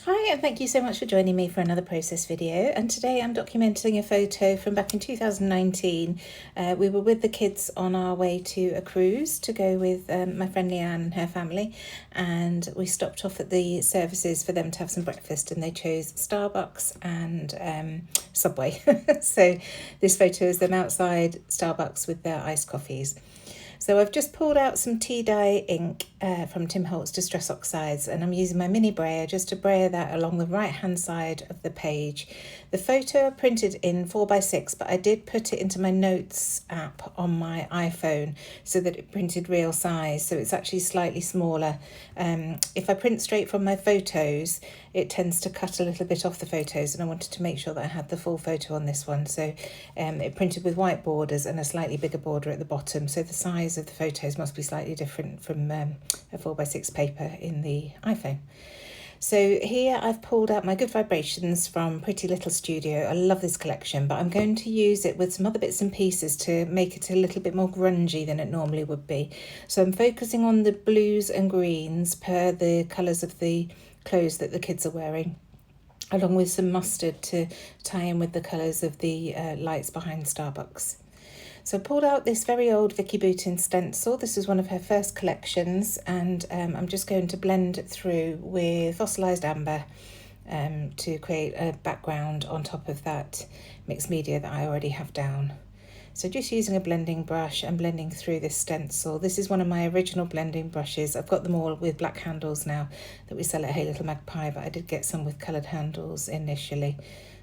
Hi, and thank you so much for joining me for another process video. And today I'm documenting a photo from back in 2019. We were with the kids on our way to a cruise to go with my friend Leanne and her family, and we stopped off at the services for them to have some breakfast, and they chose Starbucks and Subway. So this photo is them outside Starbucks with their iced coffees. So I've just pulled out some tea dye ink from Tim Holtz Distress Oxides, and I'm using my mini brayer just to brayer that along the right hand side of the page. The photo I printed in 4x6, but I did put it into my notes app on my iPhone so that it printed real size, so it's actually slightly smaller. If I print straight from my photos, it tends to cut a little bit off the photos, and I wanted to make sure that I had the full photo on this one. So it printed with white borders and a slightly bigger border at the bottom, so the size of the photos must be slightly different from a 4x6 paper in the iPhone. So here I've pulled out my Good Vibrations from Pretty Little Studio. I love this collection, but I'm going to use it with some other bits and pieces to make it a little bit more grungy than it normally would be. So I'm focusing on the blues and greens per the colours of the clothes that the kids are wearing, along with some mustard to tie in with the colours of the lights behind Starbucks. So I pulled out this very old Vicky Boutin stencil. This is one of her first collections, and I'm just going to blend it through with fossilised amber to create a background on top of that mixed media that I already have down. So just using a blending brush and blending through this stencil. This is one of my original blending brushes. I've got them all with black handles now that we sell at Hey Little Magpie, but I did get some with coloured handles initially.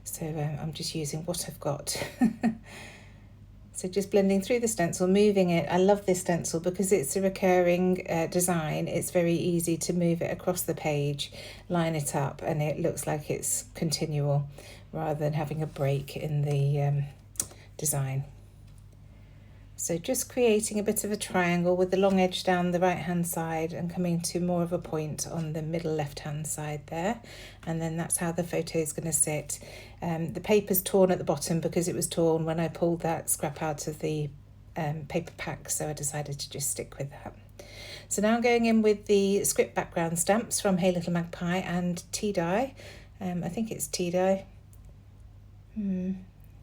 So I'm just using what I've got. So just blending through the stencil, moving it. I love this stencil because it's a recurring design. It's very easy to move it across the page, line it up, and it looks like it's continual rather than having a break in the design. So just creating a bit of a triangle with the long edge down the right hand side and coming to more of a point on the middle left hand side there, and then that's how the photo is going to sit. The paper's torn at the bottom because it was torn when I pulled that scrap out of the paper pack, so I decided to just stick with that. So now I'm going in with the script background stamps from Hey Little Magpie and tea dye. I think it's tea dye.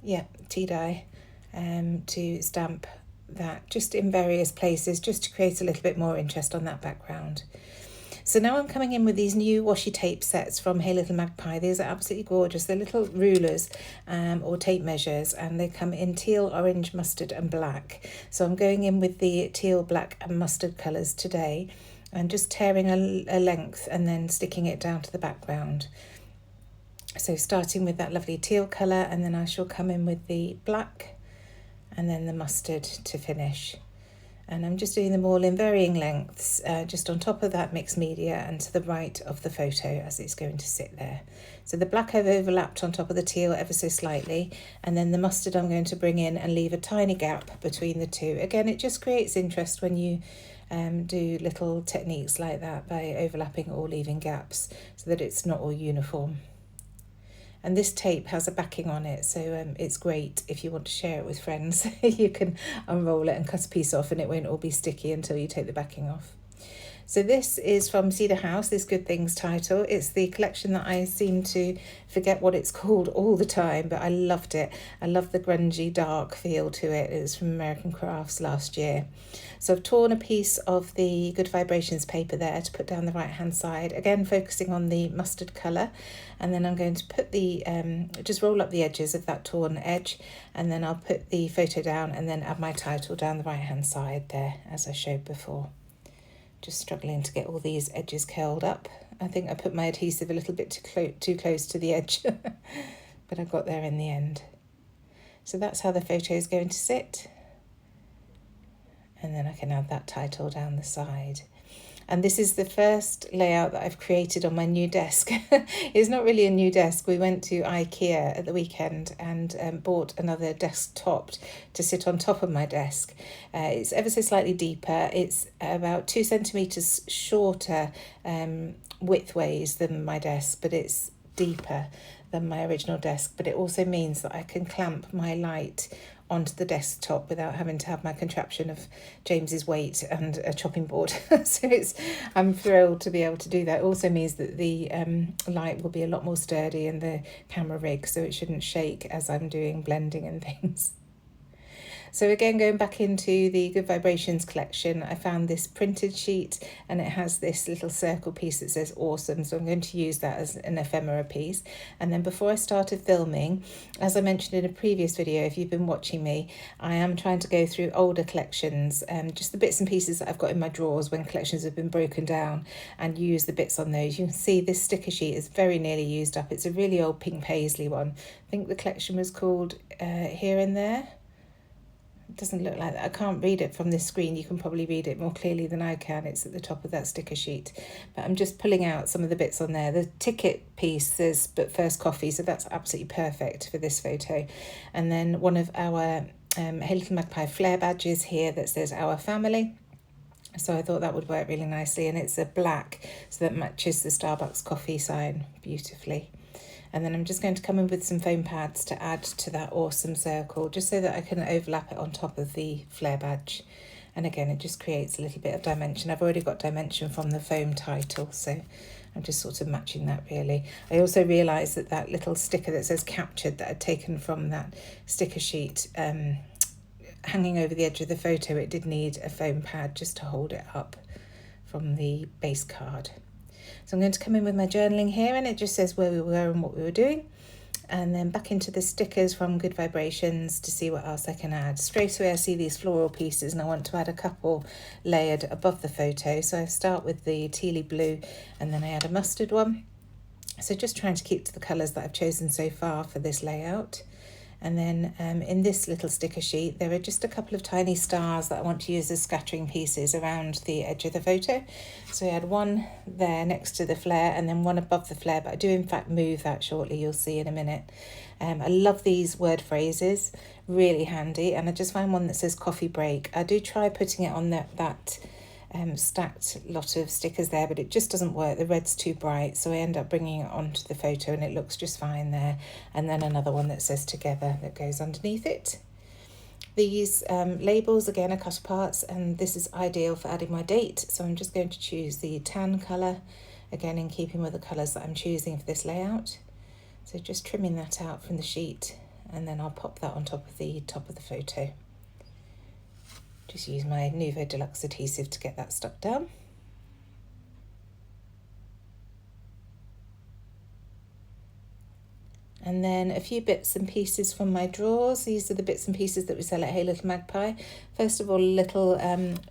Yeah, tea dye to stamp that just in various places, just to create a little bit more interest on that background. So now I'm coming in with these new washi tape sets from Hey Little Magpie. These are absolutely gorgeous. They're little rulers or tape measures, and they come in teal, orange, mustard and black. So I'm going in with the teal, black and mustard colours today, and just tearing a length and then sticking it down to the background. So starting with that lovely teal colour, and then I shall come in with the black and then the mustard to finish. And I'm just doing them all in varying lengths, just on top of that mixed media and to the right of the photo as it's going to sit there. So the black I've overlapped on top of the teal ever so slightly, and then the mustard I'm going to bring in and leave a tiny gap between the two. Again, it just creates interest when you do little techniques like that by overlapping or leaving gaps so that it's not all uniform. And this tape has a backing on it, so it's great if you want to share it with friends. You can unroll it and cut a piece off, and it won't all be sticky until you take the backing off. So this is from Cedar House, this Good Things title. It's the collection that I seem to forget what it's called all the time, but I loved it. I love the grungy, dark feel to it. It was from American Crafts last year. So I've torn a piece of the Good Vibrations paper there to put down the right-hand side, again focusing on the mustard colour, and then I'm going to put the, just roll up the edges of that torn edge, and then I'll put the photo down and then add my title down the right-hand side there, as I showed before. Just struggling to get all these edges curled up. I think I put my adhesive a little bit too close to the edge, but I got there in the end. So that's how the photo is going to sit. And then I can add that title down the side. And this is the first layout that I've created on my new desk. It's not really a new desk. We went to IKEA at the weekend and bought another desktop to sit on top of my desk. It's ever so slightly deeper. It's about 2 centimetres shorter widthways than my desk, but it's deeper than my original desk. But it also means that I can clamp my light onto the desktop without having to have my contraption of James's weight and a chopping board. So I'm thrilled to be able to do that. It also means that the light will be a lot more sturdy in the camera rig, so it shouldn't shake as I'm doing blending and things. So again, going back into the Good Vibrations collection, I found this printed sheet and it has this little circle piece that says awesome. So I'm going to use that as an ephemera piece. And then before I started filming, as I mentioned in a previous video, if you've been watching me, I am trying to go through older collections, just the bits and pieces that I've got in my drawers when collections have been broken down, and use the bits on those. You can see this sticker sheet is very nearly used up. It's a really old pink paisley one. I think the collection was called Here and There. It doesn't look like that. I can't read it from this screen. You can probably read it more clearly than I can. It's at the top of that sticker sheet. But I'm just pulling out some of the bits on there. The ticket piece says "but first coffee," so that's absolutely perfect for this photo. And then one of our Hey Little Magpie flare badges here that says "Our Family." So I thought that would work really nicely, and it's a black, so that matches the Starbucks coffee sign beautifully. And then I'm just going to come in with some foam pads to add to that awesome circle, just so that I can overlap it on top of the flare badge. And again, it just creates a little bit of dimension. I've already got dimension from the foam title, so I'm just sort of matching that really. I also realised that that little sticker that says captured that I'd taken from that sticker sheet, hanging over the edge of the photo, it did need a foam pad just to hold it up from the base card. So I'm going to come in with my journaling here, and it just says where we were and what we were doing. And then back into the stickers from Good Vibrations to see what else I can add. Straight away I see these floral pieces and I want to add a couple layered above the photo. So I start with the tealy blue and then I add a mustard one. So just trying to keep to the colours that I've chosen so far for this layout. And then in this little sticker sheet, there are just a couple of tiny stars that I want to use as scattering pieces around the edge of the photo. So I had one there next to the flare and then one above the flare, but I do in fact move that shortly, you'll see in a minute. I love these word phrases, really handy, and I just find one that says coffee break. I do try putting it on that stacked lot of stickers there, but it just doesn't work. The red's too bright, so I end up bringing it onto the photo and it looks just fine there. And then another one that says together that goes underneath it. These labels again are cut apart, and this is ideal for adding my date, so I'm just going to choose the tan colour, again in keeping with the colours that I'm choosing for this layout. So just trimming that out from the sheet, and then I'll pop that on top of the photo. Just use my Nuvo Deluxe adhesive to get that stuck down. And then a few bits and pieces from my drawers. These are the bits and pieces that we sell at Hey Little Magpie. First of all, a little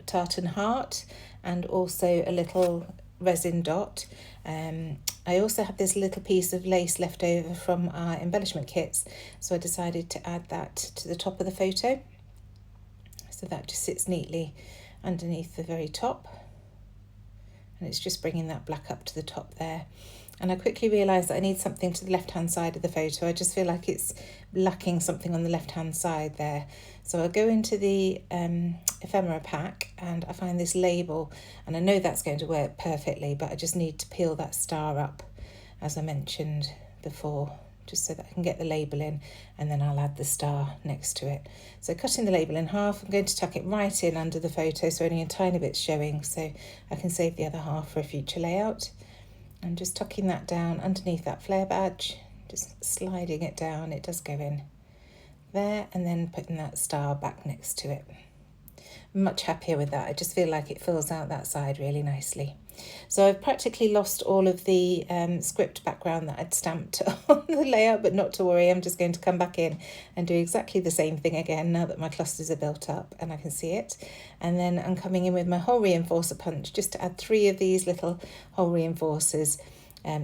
tartan heart and also a little resin dot. I also have this little piece of lace left over from our embellishment kits, so I decided to add that to the top of the photo. So that just sits neatly underneath the very top, and it's just bringing that black up to the top there. And I quickly realised that I need something to the left hand side of the photo. I just feel like it's lacking something on the left hand side there. So I'll go into the ephemera pack and I find this label, and I know that's going to work perfectly, but I just need to peel that star up as I mentioned before, just so that I can get the label in, and then I'll add the star next to it. So cutting the label in half, I'm going to tuck it right in under the photo so only a tiny bit's showing, so I can save the other half for a future layout. I'm just tucking that down underneath that flare badge, just sliding it down, it does go in there, and then putting that star back next to it. I'm much happier with that. I just feel like it fills out that side really nicely. So I've practically lost all of the script background that I'd stamped on the layout, but not to worry, I'm just going to come back in and do exactly the same thing again now that my clusters are built up and I can see it. And then I'm coming in with my hole reinforcer punch just to add 3 of these little hole reinforcers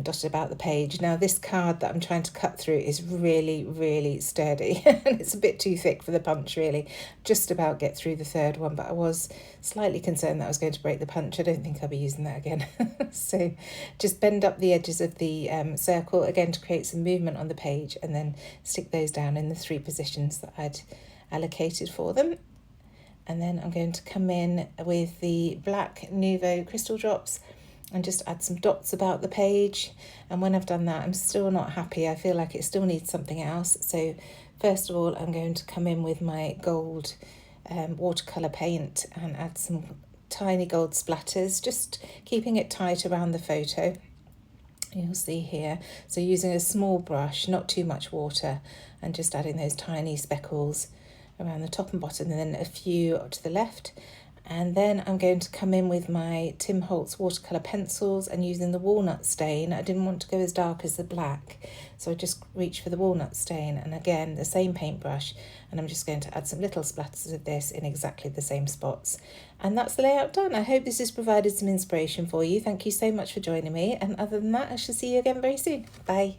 dotted about the page. Now this card that I'm trying to cut through is really, really sturdy and it's a bit too thick for the punch really. Just about get through the third one, but I was slightly concerned that I was going to break the punch. I don't think I'll be using that again. So just bend up the edges of the circle again to create some movement on the page, and then stick those down in the 3 positions that I'd allocated for them. And then I'm going to come in with the black Nuvo crystal drops and just add some dots about the page. And when I've done that, I'm still not happy. I feel like it still needs something else. So First of all, I'm going to come in with my gold watercolour paint and add some tiny gold splatters, just keeping it tight around the photo. You'll see here, so using a small brush, not too much water, and just adding those tiny speckles around the top and bottom, and then a few to the left. And then I'm going to come in with my Tim Holtz watercolour pencils and using the walnut stain. I didn't want to go as dark as the black, so I just reached for the walnut stain, and again the same paintbrush, and I'm just going to add some little splatters of this in exactly the same spots. And that's the layout done. I hope this has provided some inspiration for you. Thank you so much for joining me, and other than that, I shall see you again very soon. Bye.